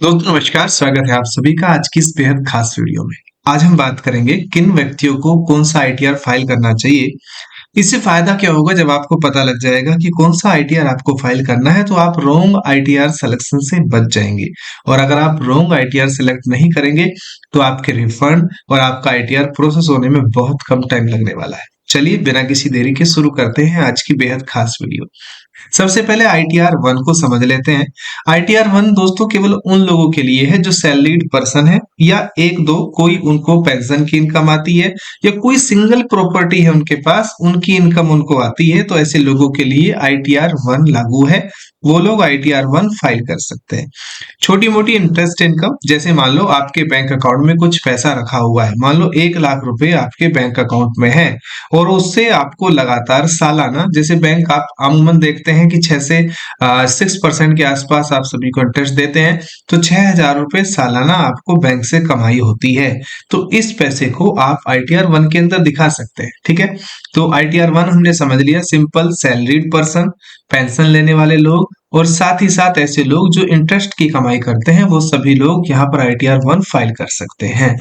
दोस्तों नमस्कार, स्वागत है आप सभी का आज की इस बेहद खास वीडियो में। आज हम बात करेंगे किन व्यक्तियों को कौन सा आईटीआर फाइल करना चाहिए। इससे फायदा क्या होगा जब आपको पता लग जाएगा कि कौन सा आईटीआर आपको फाइल करना है तो आप रॉन्ग आईटीआर सिलेक्शन से बच जाएंगे। और अगर आप रॉन्ग आईटीआर सिलेक्ट नहीं करेंगे तो आपके रिफंड और आपका आईटीआर प्रोसेस होने में बहुत कम टाइम लगने वाला है। चलिए बिना किसी देरी के शुरू करते हैं आज की बेहद खास वीडियो। सबसे पहले आईटीआर वन को समझ लेते हैं। आईटीआर वन दोस्तों केवल उन लोगों के लिए है जो सैलरीड पर्सन है या एक दो कोई उनको पेंशन की इनकम आती है या कोई सिंगल प्रॉपर्टी है उनके पास, उनकी इनकम उनको आती है, तो ऐसे लोगों के लिए आईटीआर वन लागू है। वो लोग आईटीआर वन फाइल कर सकते हैं। छोटी मोटी इंटरेस्ट इनकम, जैसे मान लो आपके बैंक अकाउंट में कुछ पैसा रखा हुआ है, मान लो 1 लाख रुपए आपके बैंक अकाउंट में है और उससे आपको लगातार सालाना, जैसे बैंक आप अमूमन देखते हैं कि 6 से 6% के आसपास आप सभी को इंटरेस्ट देते हैं, तो 6,000 रुपए सालाना आपको बैंक से कमाई होती है। तो इस पैसे को आप आईटीआर वन के अंदर दिखा सकते हैं। ठीक है, तो आईटीआर वन हमने समझ लिया, सिंपल सैलरीड पर्सन, पेंशन लेने वाले लोग और साथ ही साथ ऐसे लोग जो इंटरेस्ट की कमाई करते हैं, वो सभी लोग यहाँ पर आईटीआर वन फाइल कर सकते हैं।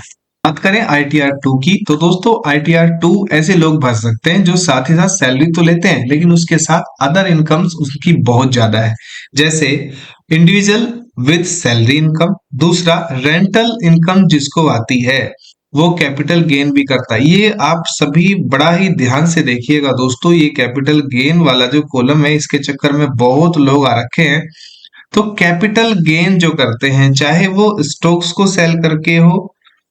बात करें आईटीआर टू की, तो दोस्तों आईटीआर टू ऐसे लोग भर सकते हैं जो साथ ही साथ सैलरी तो लेते हैं लेकिन उसके साथ अदर इनकम्स उसकी बहुत ज्यादा है। जैसे इंडिविजुअल विद सैलरी इनकम, दूसरा रेंटल इनकम जिसको आती है, वो कैपिटल गेन भी करता है। ये आप सभी बड़ा ही ध्यान से देखिएगा दोस्तों, ये कैपिटल गेन वाला जो कॉलम है इसके चक्कर में बहुत लोग आ रखे हैं। तो कैपिटल गेन जो करते हैं, चाहे वो स्टॉक्स को सेल करके हो,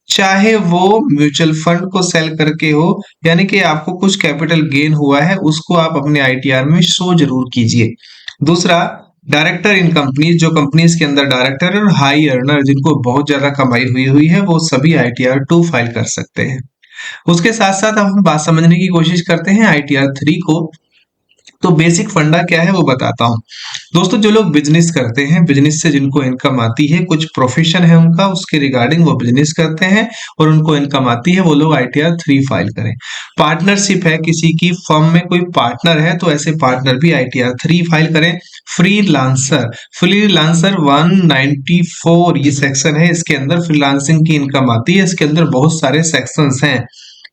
चाहे वो म्यूचुअल फंड को सेल करके हो, यानी कि आपको कुछ कैपिटल गेन हुआ है उसको आप अपने आईटीआर में शो जरूर कीजिए। दूसरा, डायरेक्टर इन कंपनीज, जो कंपनीज के अंदर डायरेक्टर और हाई अर्नर जिनको बहुत ज्यादा कमाई हुई हुई है, वो सभी आईटीआर टू फाइल कर सकते हैं। उसके साथ साथ अब हम बात समझने की कोशिश करते हैं आईटीआर थ्री को। तो बेसिक फंडा क्या है वो बताता हूँ। दोस्तों जो लोग बिजनेस करते हैं, बिजनेस से जिनको इनकम आती है, कुछ प्रोफेशन है उनका, उसके रिगार्डिंग वो बिजनेस करते हैं और उनको इनकम आती है, वो लोग आईटीआर थ्री फाइल करें। पार्टनरशिप है, किसी की फर्म में कोई पार्टनर है तो ऐसे पार्टनर भी आईटीआर थ्री फाइल करें। फ्रीलांसर, फ्रीलांसर 194 ये सेक्शन है, इसके अंदर फ्रीलांसिंग की इनकम आती है। इसके अंदर बहुत सारे सेक्शंस हैं,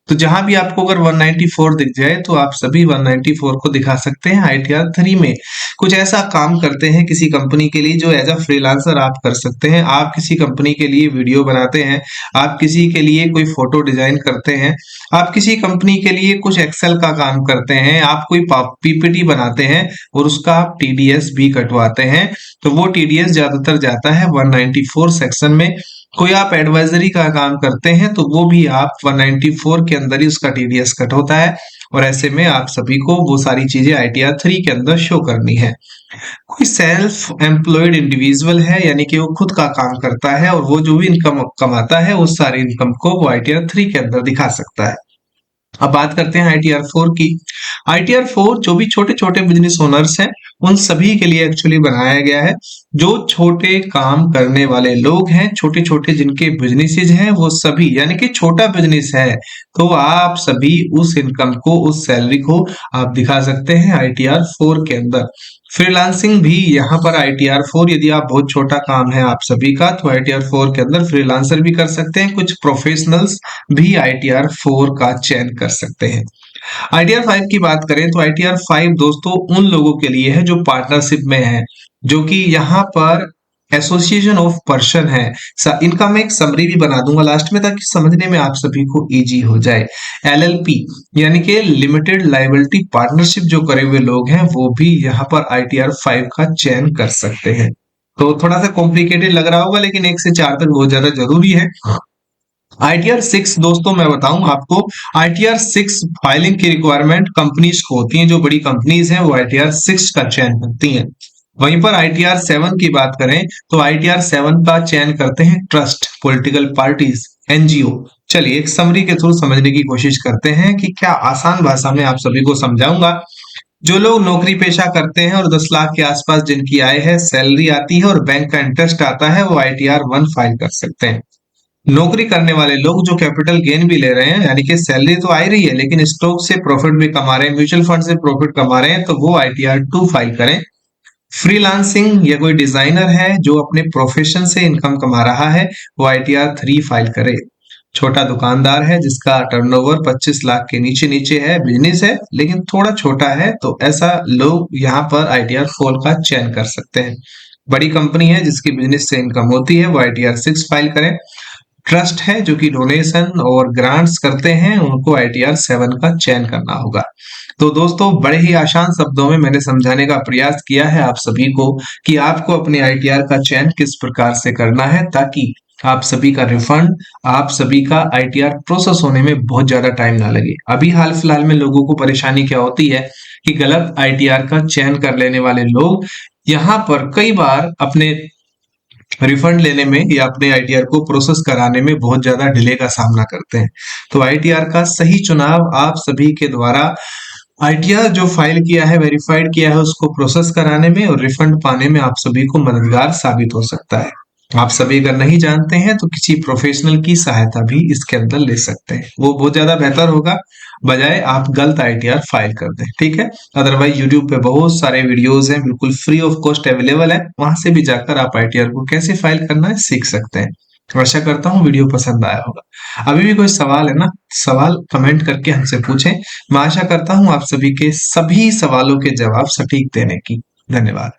तो जहां भी आपको अगर 194 दिख जाए तो आप सभी 194 को दिखा सकते हैं आईटीआर थ्री में। कुछ ऐसा काम करते हैं किसी कंपनी के लिए जो एज अ फ्रीलांसर आप कर सकते हैं। आप किसी कंपनी के लिए वीडियो बनाते हैं, आप किसी के लिए कोई फोटो डिजाइन करते हैं, आप किसी कंपनी के लिए कुछ एक्सेल का काम करते हैं, आप कोई पीपीटी बनाते हैं और उसका आप टीडीएस भी कटवाते हैं, तो वो टीडीएस ज्यादातर जाता है 194 सेक्शन में। कोई आप एडवाइजरी का काम करते हैं तो वो भी आप 194 के अंदर ही उसका टीडीएस कट होता है। और ऐसे में आप सभी को वो सारी चीजें आईटीआर थ्री के अंदर शो करनी है। कोई सेल्फ एम्प्लॉयड इंडिविजुअल है, यानी कि वो खुद का काम करता है और वो जो भी इनकम कमाता है उस सारी इनकम को वो आईटीआर थ्री के अंदर दिखा सकता है। अब बात करते हैं आईटीआर फोर की। आईटीआर फोर जो भी छोटे छोटे बिजनेस ओनर्स हैं उन सभी के लिए एक्चुअली बनाया गया है। जो छोटे काम करने वाले लोग हैं, छोटे छोटे जिनके बिजनेसेस हैं, वो सभी, यानी कि छोटा बिजनेस है तो आप सभी उस इनकम को, उस सैलरी को आप दिखा सकते हैं आईटीआर फोर के अंदर। फ्रीलांसिंग भी यहाँ पर आईटीआर फोर, यदि आप बहुत छोटा काम है आप सभी का तो आईटीआर फोर के अंदर फ्रीलांसर भी कर सकते हैं। कुछ प्रोफेशनल्स भी आईटीआर फोर का चयन कर सकते हैं। आईटीआर फाइव की बात करें तो आईटीआर फाइव दोस्तों उन लोगों के लिए है जो पार्टनरशिप में है, जो कि यहाँ पर एसोसिएशन ऑफ पर्सन है। इनका मैं एक समरी भी बना दूंगा लास्ट में ताकि समझने में आप सभी को इजी हो जाए। एलएलपी यानी कि लिमिटेड लायबिलिटी पार्टनरशिप जो करे हुए लोग हैं वो भी यहाँ पर आईटीआर फाइव का चयन कर सकते हैं। तो थोड़ा सा कॉम्प्लिकेटेड लग रहा होगा लेकिन 1 से 4 तक बहुत ज्यादा जरूरी है। आईटीआर सिक्स दोस्तों मैं बताऊं आपको, आईटीआर सिक्स फाइलिंग की रिक्वायरमेंट कंपनीज को होती है। जो बड़ी कंपनीज हैं वो आईटीआर सिक्स का चयन करती हैं। वहीं पर आईटीआर सेवन की बात करें तो आईटीआर सेवन का चयन करते हैं ट्रस्ट, पॉलिटिकल पार्टीज, एनजीओ। चलिए एक समरी के थ्रू समझने की कोशिश करते हैं कि क्या आसान भाषा में आप सभी को समझाऊंगा। जो लोग नौकरी पेशा करते हैं और 10 लाख के आसपास जिनकी आय है, सैलरी आती है और बैंक का इंटरेस्ट आता है, वो आईटीआर वन फाइल कर सकते हैं। नौकरी करने वाले लोग जो कैपिटल गेन भी ले रहे हैं, यानी कि सैलरी तो आ ही रही है लेकिन स्टॉक से प्रॉफिट भी कमा रहे हैं, म्यूचुअल फंड से प्रॉफिट कमा रहे हैं, तो वो आईटीआर टू फाइल करें। फ्रीलांसिंग या कोई डिजाइनर है जो अपने प्रोफेशन से इनकम कमा रहा है, वो ITR 3 फाइल करे। छोटा दुकानदार है जिसका टर्नओवर 25 लाख के नीचे नीचे है, बिजनेस है लेकिन थोड़ा छोटा है, तो ऐसा लोग यहाँ पर ITR 4 का चयन कर सकते हैं। बड़ी कंपनी है जिसकी बिजनेस से इनकम होती है, वो ITR 6 फाइल करें। ट्रस्ट है जो कि डोनेशन और ग्रांट्स करते हैं, उनको ITR 7 का चयन करना होगा। तो दोस्तों, बड़े ही आसान शब्दों में मैंने समझाने का प्रयास किया है आप सभी को कि आपको अपने ITR का चयन किस प्रकार से करना है, ताकि आप सभी का रिफंड, आप सभी का ITR प्रोसेस होने में बहुत ज्यादा टाइम ना लगे। अभी हाल फिलहाल में लोगों को परेशानी क्या होती है कि गलत ITR का चयन कर लेने वाले लोग यहाँ पर कई बार अपने रिफंड लेने में या अपने ITR को प्रोसेस कराने में बहुत ज्यादा डिले का सामना करते हैं। तो ITR का सही चुनाव आप सभी के द्वारा ITR जो फाइल किया है, वेरीफाइड किया है, उसको प्रोसेस कराने में और रिफंड पाने में आप सभी को मददगार साबित हो सकता है। आप सभी अगर नहीं जानते हैं तो किसी प्रोफेशनल की सहायता भी इसके अंदर ले सकते हैं, वो बहुत ज्यादा बेहतर होगा बजाय आप गलत ITR फाइल कर दें। ठीक है, अदरवाइज यूट्यूब पे बहुत सारे वीडियोस हैं, बिल्कुल फ्री ऑफ कॉस्ट अवेलेबल है, वहां से भी जाकर आप ITR को कैसे फाइल करना है सीख सकते हैं। आशा करता हूँ वीडियो पसंद आया होगा। अभी भी कोई सवाल है ना, सवाल कमेंट करके हमसे पूछें। मैं आशा करता हूँ आप सभी के सभी सवालों के जवाब सटीक देने की। धन्यवाद।